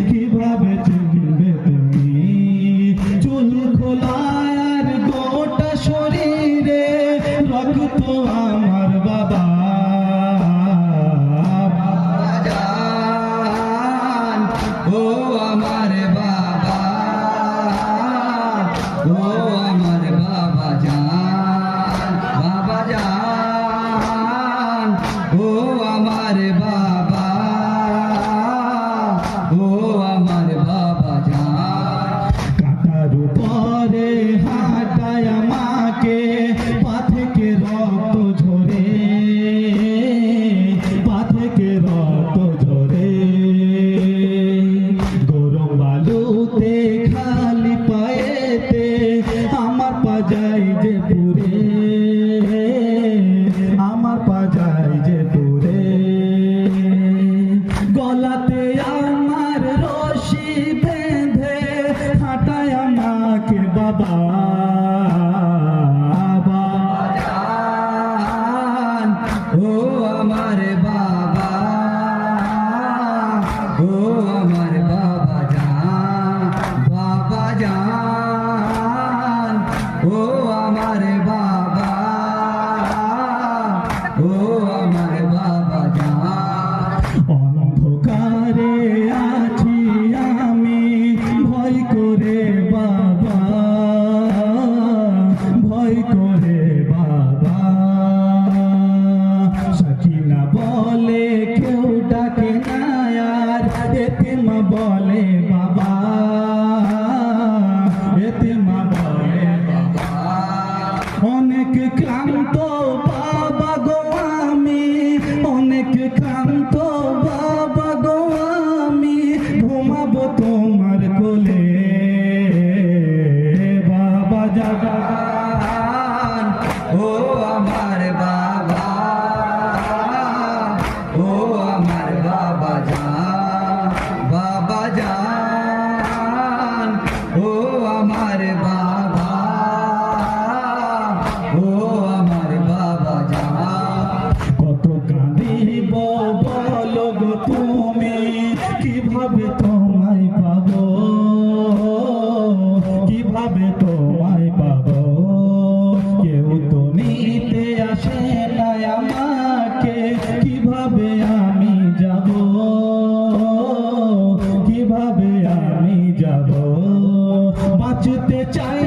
কিভাবে চিনবে তুমি চুল খোলার গোটা শরীরে রক্ত আমার বাবা জান ও আমার বাবা ও আমার বাবা জান ও আমার বাবা ও আমার বাবা জান কাটার উপরে হাঁটায় আমাকে পা থেকে রক্ত ঝরে পা থেকে রক্ত ঝরে গরম বালুতে খালি পায়েতে আমার পা যায় যে পুরে আমার পা যায় যে পুরে গলাতে আমার রশি বেঁধে হাঁটায় আমাকে বাবা জান ও আমার বাবা ও আমার বাবা জান ও আমার বাবা ও আমার বাবা জান অন্ধকারে আছি আমি ভয় করে বাবা ভয় করে বাবা সাকিনা বলে কেউ ডাকে না আর এতিমা বলে বাবা এতিমা বলে বাবা অনেক ক্লান্ত বাবা গো আমি অনেক ক্লান্ত বাবা গো আমি ঘুমাবো তোমার কোলে বাবা জান ও আমার বাবা ও আমার বাবা জান ও আমার বাবা ও আমার বাবা জান কত কাঁদিব বলো গো তুমি কিভাবে তোমায় পাবো কিভাবে তোমায় পাবো কেউ তো নিতে আসে না আমাকে কিভাবে আমি যাব কিভাবে আমি যাব বাঁচতে চাই